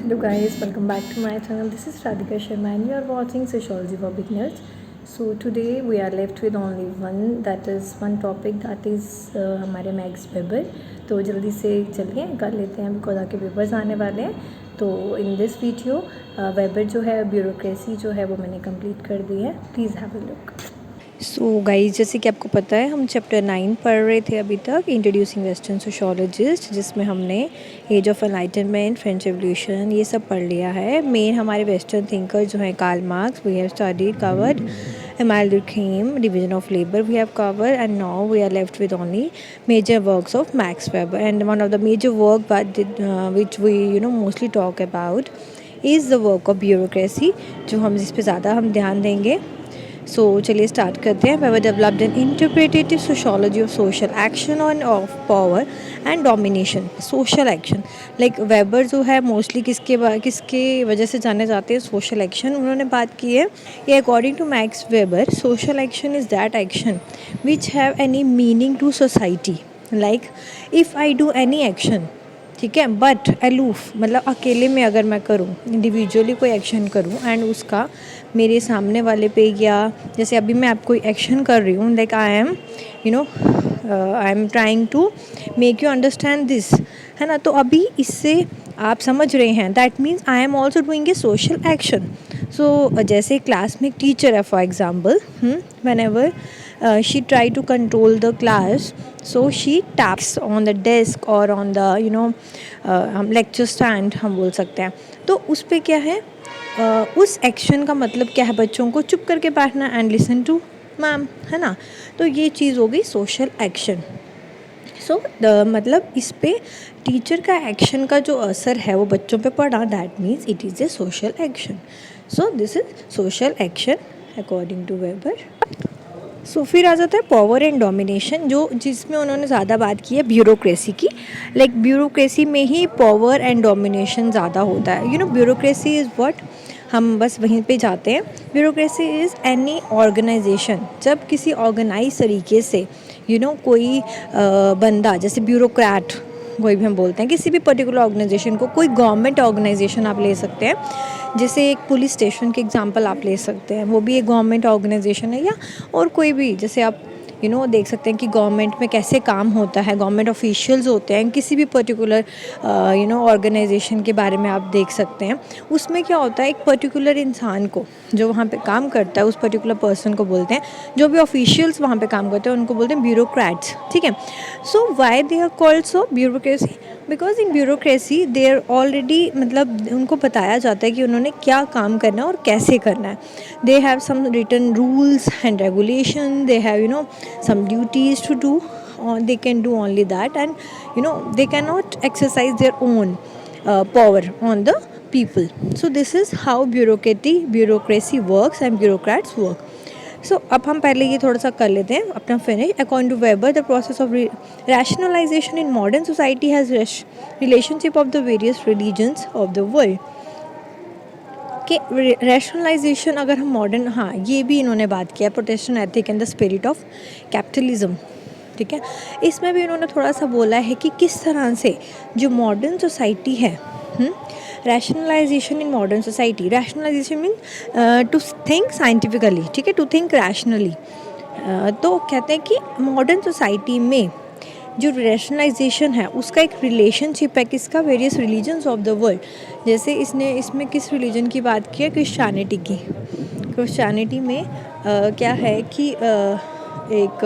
Hello guys, welcome back to my channel. This is Radhika Sharma and you are watching Sociology for Beginners. So today we are left with only one topic that is हमारे max weber. तो जल्दी से चलिए कर लेते हैं because आपके papers आने वाले हैं. तो इन दिस वीडियो वेबर जो है ब्यूरोक्रेसी जो है वो मैंने कंप्लीट कर दी है. Please have a look. So guys, जैसे कि आपको पता है हम चैप्टर 9 पढ़ रहे थे अभी तक, इंट्रोड्यूसिंग वेस्टर्न सोशोलॉजिस्ट, जिसमें हमने age of enlightenment, French revolution ये सब पढ़ लिया है. मेन हमारे वेस्टर्न थिंकर जो हैं Karl Marx, we have studied covered. Emmanuel Durkheim, division of labour we have covered, and now we are left with only major works of Max Weber. And one of the major work which we mostly talk about is the work of bureaucracy, जो हम जिस पे ज़्यादा हम ध्यान देंगे. सो चलिए start करते हैं. Weber developed an interpretative sociology of social action और of power and domination. Social action, like Weber जो है मोस्टली किसके वजह से जाने जाते हैं, सोशल एक्शन उन्होंने बात की है. ये according to Max Weber, social action is that action which have any meaning to society. Like if I do any action, ठीक है, बट अलूफ मतलब अकेले में अगर मैं करूँ, इंडिविजुअली कोई एक्शन करूँ एंड उसका मेरे सामने वाले पे, या जैसे अभी मैं आप कोई एक्शन कर रही हूँ, like I am trying to make you understand this, है ना. तो अभी इससे आप समझ रहे हैं, that means I am also doing a social action. So जैसे क्लास में एक टीचर है for example, whenever she try to control the class, so she taps on the desk or on the हम lecture stand हम बोल सकते हैं. तो उस पे क्या है, उस एक्शन का मतलब क्या है, बच्चों को चुप करके बैठना एंड लिसन टू मैम, है ना. तो ये चीज़ हो गई सोशल एक्शन. सो मतलब इस पे टीचर का एक्शन का जो असर है वो बच्चों पे पड़ा, that means it is a social action. So this is social action according to Weber. So फिर आ जाता है पावर एंड डोमिनेशन, जो जिसमें उन्होंने ज़्यादा बात की है ब्यूरोक्रेसी की. लाइक ब्यूरोक्रेसी में ही पावर एंड डोमिनेशन ज़्यादा होता है. ब्यूरोक्रेसी इज़ व्हाट, हम बस वहीं पे जाते हैं. ब्यूरोक्रेसी इज़ एनी ऑर्गेनाइजेशन, जब किसी ऑर्गेनाइज तरीके से कोई बंदा, जैसे ब्यूरोक्रेट कोई भी हम बोलते हैं, किसी भी पर्टिकुलर ऑर्गेनाइजेशन को, कोई गवर्नमेंट ऑर्गेनाइजेशन आप ले सकते हैं, जैसे एक पुलिस स्टेशन के एग्जांपल आप ले सकते हैं, वो भी एक गवर्नमेंट ऑर्गेनाइजेशन है. या और कोई भी, जैसे आप देख सकते हैं कि गवर्नमेंट में कैसे काम होता है, गवर्नमेंट ऑफिशियल्स होते हैं, किसी भी पर्टिकुलर ऑर्गेनाइजेशन के बारे में आप देख सकते हैं. उसमें क्या होता है, एक पर्टिकुलर इंसान को जो वहाँ पे काम करता है, उस पर्टिकुलर पर्सन को बोलते हैं, जो भी ऑफिशियल्स वहाँ पे काम करते हैं उनको बोलते हैं ब्यूरोक्रेट्स, ठीक है. So why they are called so bureaucracy, because in bureaucracy they are already, मतलब उनको बताया जाता है कि उन्होंने क्या काम करना है और कैसे करना है. They have some written rules and regulation, they have some duties to do, or they can do only that, and they cannot exercise their own power on the people. So this is how bureaucracy works and bureaucrats work. So अब हम पहले ये थोड़ा सा कर लेते हैं अपना finish. According to Weber, the process of rationalization in modern society has relationship of the various religions of the world. कि रैशनलाइजेशन अगर हम मॉडर्न, हाँ ये भी इन्होंने बात किया, Protestant ethic and the spirit of capitalism, ठीक है. इसमें भी इन्होंने थोड़ा सा बोला है कि किस तरह से जो मॉडर्न सोसाइटी है, rationalization in modern society. Rationalization mean to think scientifically, ठीक है, टू थिंक रैशनली. तो कहते हैं कि मॉडर्न सोसाइटी में जो रैशनलाइजेशन है उसका एक रिलेशनशिप है किसका, various religions of the world. जैसे इसमें किस रिलीजन की बात की है, क्रिश्चियनिटी की. क्रिश्चियनिटी में क्या है कि एक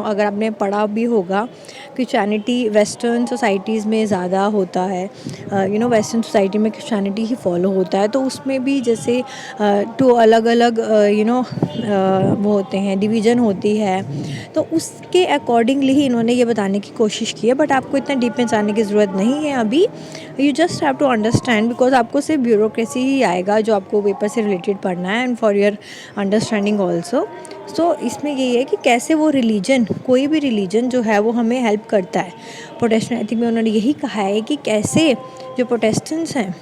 अगर आपने पढ़ा भी होगा, क्रिश्चियनिटी वेस्टर्न सोसाइटीज़ में ज़्यादा होता है. वेस्टर्न सोसाइटी में क्रिश्चियनिटी ही फॉलो होता है. तो उसमें भी जैसे टू अलग अलग वो होते हैं, डिवीज़न होती है. तो उसके अकॉर्डिंगली ही इन्होंने ये बताने की कोशिश की है. बट आपको इतना डीप में जाने की ज़रूरत नहीं है अभी. You just have to understand, because आपको सिर्फ ब्यूरोक्रेसी ही आएगा जो आपको पेपर से रिलेटेड पढ़ना है, and for your understanding also. So इसमें यही है कि कैसे वो रिलीजन, कोई भी रिलीजन जो है वो हमें हेल्प करता है. प्रोटेस्टेंट एथिक में उन्होंने यही कहा है कि कैसे जो प्रोटेस्टेंट्स हैं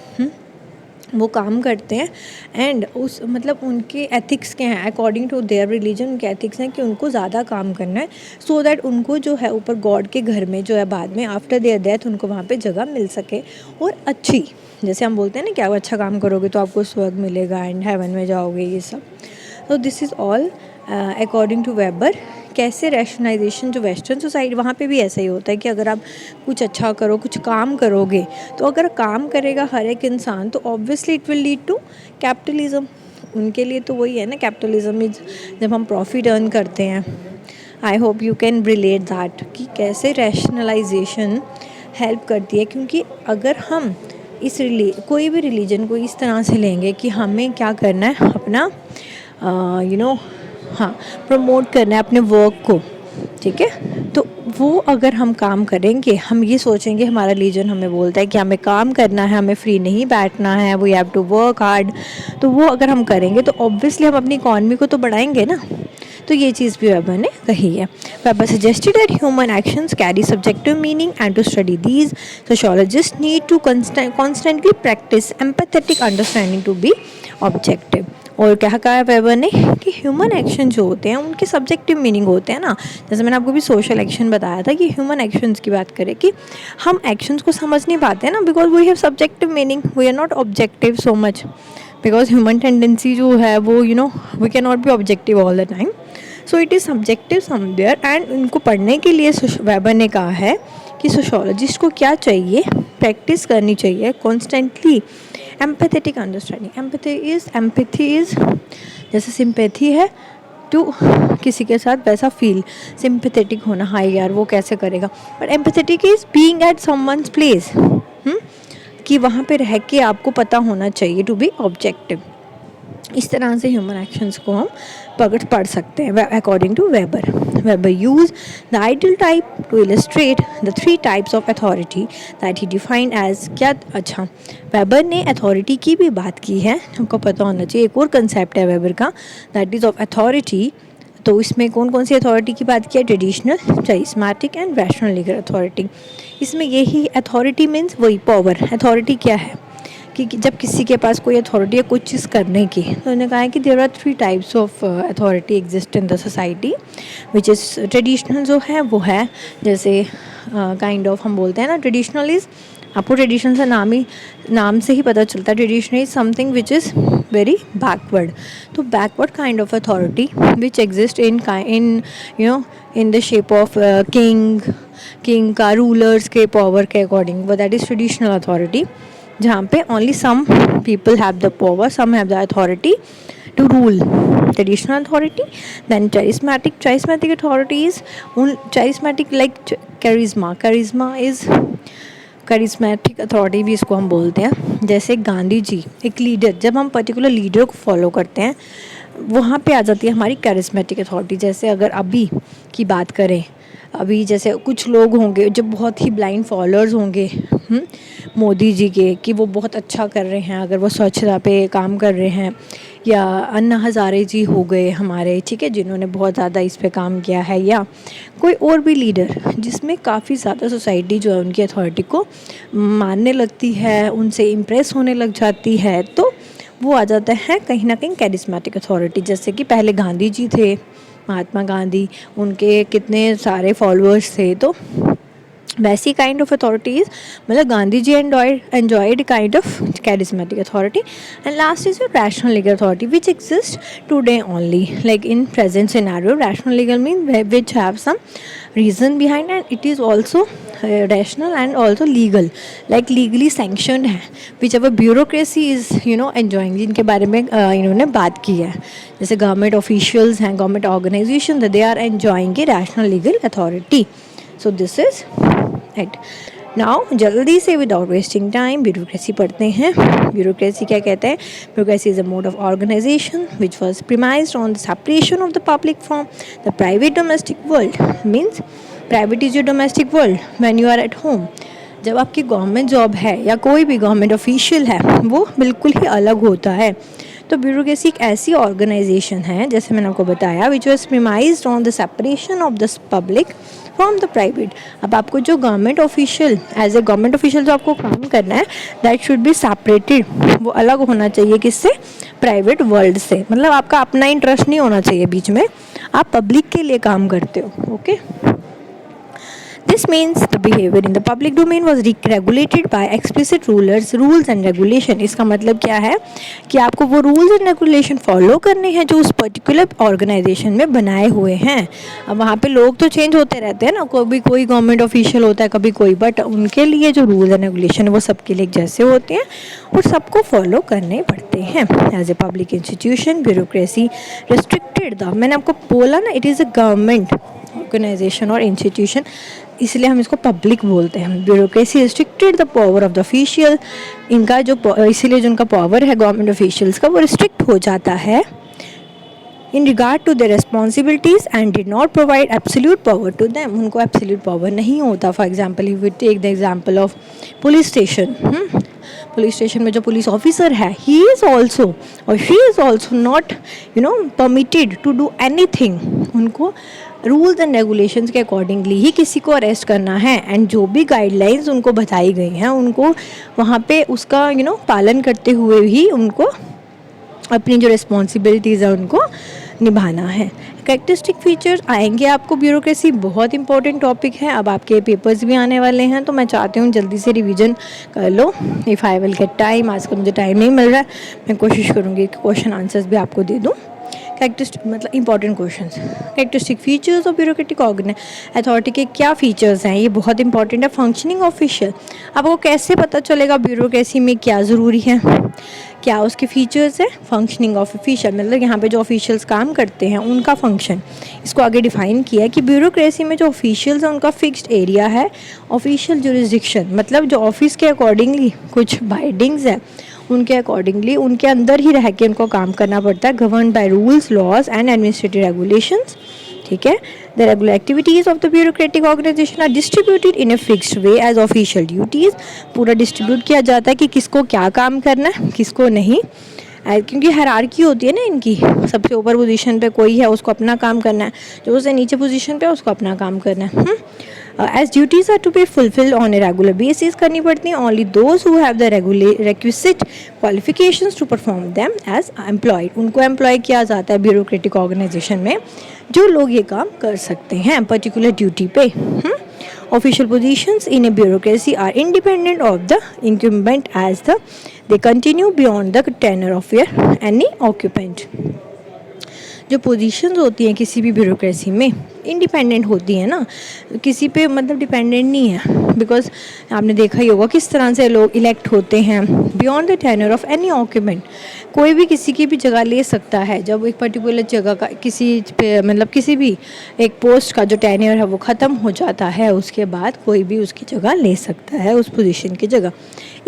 वो काम करते हैं, एंड उस मतलब उनके एथिक्स के हैं, अकॉर्डिंग टू देयर रिलीजन उनके एथिक्स हैं कि उनको ज़्यादा काम करना है, सो दैट उनको जो है ऊपर गॉड के घर में जो है बाद में आफ्टर देयर डेथ उनको वहाँ पे जगह मिल सके और अच्छी, जैसे हम बोलते हैं ना कि आप अच्छा काम करोगे तो आपको स्वर्ग मिलेगा एंड हेवन में जाओगे, ये सब। तो this is all according to Weber. कैसे रैशनलाइजेशन जो वेस्टर्न सोसाइटी, वहाँ पे भी ऐसा ही होता है कि अगर आप कुछ अच्छा करो, कुछ काम करोगे, तो अगर काम करेगा हर एक इंसान तो obviously it will lead to capitalism. उनके लिए तो वही है ना, कैपिटलिज्म इज जब हम प्रॉफिट अर्न करते हैं। I hope you can relate that कि कैसे रैशनलाइजेशन हेल्प करती है, क्योंकि अगर हम इस कोई भी रिलीजन को इस तरह से लेंगे कि हमें क्या करना है, अपना हाँ, प्रमोट करना है अपने वर्क को, ठीक है। तो वो अगर हम काम करेंगे, हम ये सोचेंगे, हमारा रिलीजन हमें बोलता है कि हमें काम करना है, हमें फ्री नहीं बैठना है, we have to work hard, तो वो अगर हम करेंगे तो ऑब्वियसली हम अपनी इकॉनमी को तो बढ़ाएंगे ना। तो ये चीज़ भी वेबर ने कही है। Weber suggested that human actions carry subjective meaning and to study these sociologists need to constantly practice empathetic understanding to be objective. और क्या कहा है वेबर ने कि ह्यूमन एक्शन जो होते हैं उनके सब्जेक्टिव मीनिंग होते हैं ना। जैसे मैंने आपको भी सोशल एक्शन बताया था कि ह्यूमन एक्शंस की बात करें कि हम एक्शंस को समझ नहीं पाते हैं ना, because we have subjective meaning, we are not objective so much, because human tendency जो है वो we can not be objective all the time, so it is subjective somewhere. And इनको पढ़ने के लिए वेबर ने कहा है कि सोशियोलॉजिस्ट को क्या चाहिए, प्रैक्टिस करनी चाहिए constantly empathetic understanding. Empathy is जैसे सिंपैथी है टू किसी के साथ वैसा फील, सिंपैथेटिक होना, हाय यार वो कैसे करेगा, but empathetic is being at someone's place, कि वहाँ पे रह के आपको पता होना चाहिए टू बी ऑब्जेक्टिव। इस तरह से ह्यूमन एक्शंस को हम पढ़ सकते हैं according to Weber. Weber use the ideal type to illustrate the 3 types of authority that he defined as क्या। अच्छा, वेबर ने अथॉरिटी की भी बात की है, हमको पता होना चाहिए। एक और कंसेप्ट है वेबर का, दैट इज़ ऑफ अथॉरिटी। तो इसमें कौन कौन सी अथॉरिटी की बात की है, traditional, charismatic and rational legal authority. इसमें यही अथॉरिटी मीन्स वही पावर। अथॉरिटी क्या है कि जब किसी के पास कोई अथॉरिटी है कुछ चीज़ करने की, तो उन्होंने कहा है कि there are 3 types of authority exist in the society, which is traditional जो है वो है जैसे काइंड ऑफ हम बोलते हैं ना, ट्रेडिशनल इज़, आपको ट्रेडिशनल से नाम से ही पता चलता है, traditional is something which is very backward. तो backward kind of authority which exist in the shape of king का, रूलर्स के पावर के अकॉर्डिंग, वो दैट इज़ ट्रेडिशनल अथॉरिटी, जहाँ पे only some people have the power, some have the authority to rule. Traditional authority, then charismatic authority is charismatic like charisma is charismatic authority भी इसको हम बोलते हैं। जैसे गांधी जी एक लीडर, जब हम पर्टिकुलर लीडर को फॉलो करते हैं वहाँ पे आ जाती है हमारी charismatic authority। जैसे अगर अभी की बात करें, अभी जैसे कुछ लोग होंगे जो बहुत ही ब्लाइंड फॉलोअर्स होंगे मोदी जी के, कि वो बहुत अच्छा कर रहे हैं, अगर वो स्वच्छता पे काम कर रहे हैं, या अन्ना हज़ारे जी हो गए हमारे, ठीक है, जिन्होंने बहुत ज़्यादा इस पे काम किया है, या कोई और भी लीडर जिसमें काफ़ी ज़्यादा सोसाइटी जो है उनकी अथॉरिटी को मानने लगती है, उनसे इम्प्रेस होने लग जाती है, तो वो आ जाता है कहीं ना कहीं कैरिस्मेटिक अथॉरिटी। जैसे कि पहले गांधी जी थे, महात्मा गांधी, उनके कितने सारे फॉलोअर्स थे, तो वैसी काइंड ऑफ अथॉरिटीज़, मतलब Gandhi ji enjoyed kind of charismatic authority. And last is your rational legal authority, which exists today only, like in present scenario. Rational legal means which have some reason behind, and it is also rational and also legal, like legally sanctioned है, which our bureaucracy is enjoying, जिनके बारे में इन्होंने बात की है, जैसे government officials हैं, government organisation, they are enjoying a rational legal authority. So this is it. Now जल्दी से विदाउट वेस्टिंग टाइम ब्यूरोक्रेसी पढ़ते हैं। ब्यूरोक्रेसी क्या कहते हैं? Bureaucracy is a mode of organisation which was premised on the separation of the public from the private domestic world. Means private is your domestic world when you are at home. जब आपकी government job है या कोई भी government official है, वो बिल्कुल ही अलग होता है। तो ब्यूरोक्रेसी एक ऐसी ऑर्गेनाइजेशन है, जैसे मैंने आपको बताया, which was premised on the separation of the public from the private. अब आपको जो government official, as a government official जो आपको काम करना है, दैट शुड बी सेपरेटेड, वो अलग होना चाहिए किससे? प्राइवेट वर्ल्ड से। मतलब आपका अपना इंटरेस्ट नहीं होना चाहिए बीच में, आप पब्लिक के लिए काम करते हो। Okay, This means the behavior in the public domain was regulated by explicit rules and regulation. इसका मतलब क्या है कि आपको वो रूल्स एंड रेगुलेशन फॉलो करने हैं जो उस पर्टिकुलर ऑर्गेनाइजेशन में बनाए हुए हैं. अब वहाँ पे लोग तो चेंज होते रहते हैं ना, कभी कोई गवर्नमेंट ऑफिशियल होता है, कभी कोई, बट उनके लिए जो रूल्स एंड रेगुलेशन वो सबके लिए जैसे होते हैं और सबको फॉलो करने पड़ते हैं. As a public institution bureaucracy restricted the, मैंने आपको बोला ना, it is a government organisation और इंस्टीट्यूशन, इसलिए हम इसको पब्लिक बोलते हैं. Bureaucracy restricted the power of the official, इनका जो इसीलिए जो उनका पावर है गवर्नमेंट ऑफिशियल्स का वो रिस्ट्रिक्ट हो जाता है in regard to their responsibilities and did not provide absolute power to them. उनको एब्सोल्यूट पावर नहीं होता. For example you will take the example of police station. Police station में जो पुलिस ऑफिसर है, ही इज़ ऑल्सो और she is also not permitted to do anything. उनको rules and regulations के accordingly ही किसी को अरेस्ट करना है, एंड जो भी गाइडलाइंस उनको बताई गई हैं उनको वहाँ पे उसका पालन करते हुए ही उनको अपनी जो रिस्पॉन्सिबिलिटीज़ है उनको निभाना है. कैरेक्टरिस्टिक फीचर्स आएंगे आपको. ब्यूरोक्रेसी बहुत इंपॉर्टेंट टॉपिक है. अब आपके पेपर्स भी आने वाले हैं तो मैं चाहती हूँ जल्दी से रिवीजन कर लो. If I will get time, आजकल मुझे टाइम नहीं मिल रहा है, मैं कोशिश करूँगी कि क्वेश्चन आंसर्स भी आपको दे दूँ. कैरेक्टरिस्टिक मतलब important questions. Characteristic features of bureaucratic authority के क्या फीचर्स हैं, ये बहुत इंपॉर्टेंट है. फंक्शनिंग ऑफिशियल, आपको कैसे पता चलेगा ब्यूरोक्रेसी में क्या ज़रूरी है, क्या उसके फीचर्स है. फंक्शनिंग ऑफ ऑफिशियल मतलब यहाँ पे जो ऑफिशियल्स काम करते हैं उनका फंक्शन, इसको आगे डिफाइन किया है कि ब्यूरोक्रेसी में जो ऑफिशियल्स हैं उनका फिक्स्ड एरिया है. ऑफिशियल जुरिस्डिक्शन मतलब जो ऑफिस के अकॉर्डिंगली कुछ बाइंडिंग्स है उनके अकॉर्डिंगली उनके अंदर ही रह के उनको काम करना पड़ता है. Govern by rules, laws and administrative regulations. ठीक है. The regular activities of the bureaucratic organisation are distributed in a fixed way as official duties. पूरा डिस्ट्रीब्यूट किया जाता है कि किसको क्या काम करना है, किसको नहीं, क्योंकि हायरार्की होती है ना इनकी. सबसे ऊपर पोजीशन पे कोई है उसको अपना काम करना है, जो उससे नीचे पोजीशन पे उसको अपना काम करना है. As duties are to be fulfilled on a regular basis करनी पड़ती हैं. Only those who have the requisite qualifications to perform them as employed. उनको एम्प्लॉय किया जाता है ब्यूरोक्रेटिक ऑर्गेनाइजेशन में जो लोग ये काम कर सकते हैं पर्टिकुलर ड्यूटी पे. Official positions in a bureaucracy are independent of the incumbent as they continue beyond the tenure of any occupant. जो पोजीशंस होती हैं किसी भी ब्यूरोक्रेसी में इंडिपेंडेंट होती हैं ना, किसी पे मतलब डिपेंडेंट नहीं है. बिकॉज आपने देखा ही होगा किस तरह से लोग इलेक्ट होते हैं beyond the tenure of any occupant. कोई भी किसी की भी जगह ले सकता है. जब एक पर्टिकुलर जगह का किसी पे मतलब किसी भी एक पोस्ट का जो टेन्योर है वो ख़त्म हो जाता है, उसके बाद कोई भी उसकी जगह ले सकता है उस पोजीशन की जगह.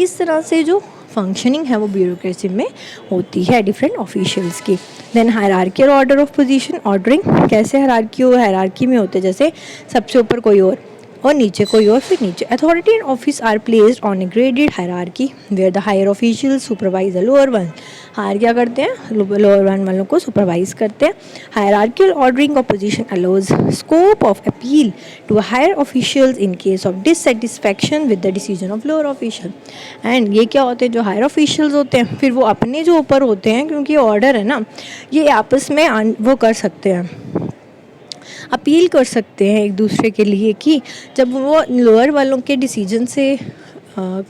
इस तरह से जो फंक्शनिंग है वो ब्यूरोक्रेसी में होती है डिफरेंट ऑफिशियल्स की. Then hierarchical order of position. Ordering कैसे हायरार्की में होते हैं, जैसे सबसे ऊपर कोई और नीचे कोई और फिर नीचे. Authority and office are placed on a graded hierarchy where the higher official supervise the lower one. Higher क्या करते हैं, लोअर वन वालों को सुपरवाइज करते हैं. Hierarchical ordering of position allows scope of appeal to higher officials in case of dissatisfaction with the decision of lower official. And ये क्या होते हैं, जो हायर ऑफिशियल्स होते हैं फिर वो अपने जो ऊपर होते हैं, क्योंकि ऑर्डर है ना, ये आपस में वो कर सकते हैं, अपील कर सकते हैं एक दूसरे के लिए कि जब वो लोअर वालों के डिसीजन से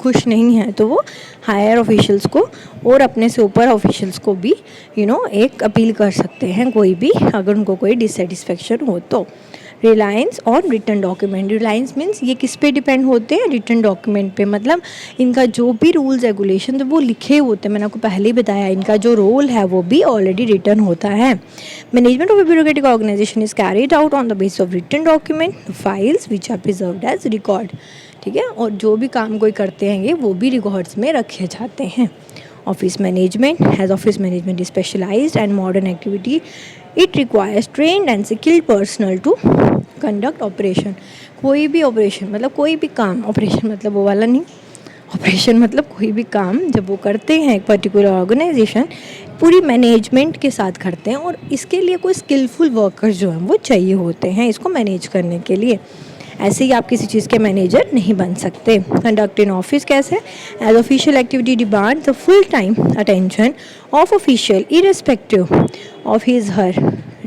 खुश नहीं है तो वो हायर ऑफिशियल्स को और अपने से ऊपर ऑफिशियल्स को भी एक अपील कर सकते हैं कोई भी, अगर उनको कोई डिससेटिस्फेक्शन हो तो. Reliance on written document. Reliance means ये किस पे डिपेंड होते हैं, रिटन डॉक्यूमेंट पे. मतलब इनका जो भी रूल्स रेगुलेशन वो लिखे होते हैं, मैंने आपको पहले ही बताया, इनका जो रोल है वो भी ऑलरेडी रिटन होता है. Management of a bureaucratic organisation is carried out on the basis of written document files which are preserved as record. ठीक है. और जो भी काम कोई करते हैं वो भी रिकॉर्ड्स में रखे जाते हैं. Office management. Has office management is specialised and modern activity. It requires trained and skilled personnel to conduct operation. कोई भी ऑपरेशन मतलब कोई भी काम, ऑपरेशन मतलब वो वाला नहीं, ऑपरेशन मतलब कोई भी काम जब वो करते हैं एक पर्टिकुलर ऑर्गेनाइजेशन पूरी मैनेजमेंट के साथ करते हैं, और इसके लिए कोई स्किलफुल वर्कर्स जो हैं वो चाहिए होते हैं इसको मैनेज करने के लिए. ऐसे ही आप किसी चीज़ के मैनेजर नहीं बन सकते. कंडक्ट इन ऑफिस कैसे, as official activity demand the full time attention of official irrespective of his her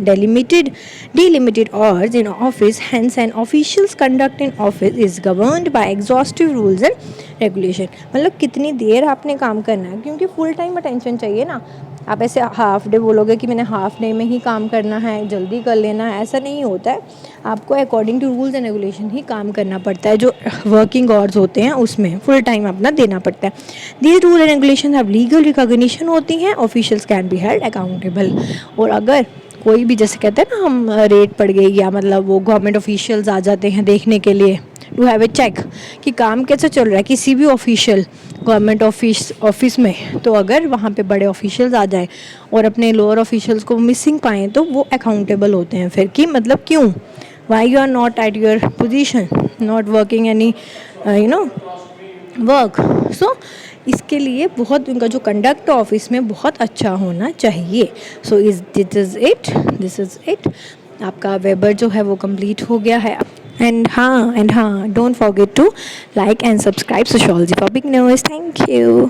delimited hours in office. Hence, an official's conduct in office is governed by exhaustive rules and regulation. मतलब कितनी देर आपने काम करना है, क्योंकि full time attention चाहिए ना. आप ऐसे हाफ डे बोलोगे कि मैंने हाफ डे में ही काम करना है, जल्दी कर लेना है, ऐसा नहीं होता है. आपको according to rules and regulation ही काम करना पड़ता है. जो वर्किंग आवर्स होते हैं उसमें फुल टाइम अपना देना पड़ता है. These rule and regulation have legal recognition होती हैं. Officials can be held accountable. और अगर कोई भी, जैसे कहते हैं ना हम, रेड पड़ गई या मतलब वो गवर्नमेंट ऑफिशियल्स आ जाते हैं देखने के लिए टू हैव ए चेक कि काम कैसे चल रहा है किसी भी ऑफिशियल गवर्नमेंट ऑफिस में, तो अगर वहाँ पे बड़े ऑफिशियल्स आ जाएं और अपने लोअर ऑफिशियल्स को मिसिंग पाएँ तो वो अकाउंटेबल होते हैं फिर, कि मतलब क्यों, why you are not at your position, not working any work. So इसके लिए बहुत उनका जो कंडक्ट ऑफिस में बहुत अच्छा होना चाहिए. So this is it. आपका वेबर जो है वो कंप्लीट हो गया है. एंड हाँ, don't forget to like and subscribe sociology public news. Thank you.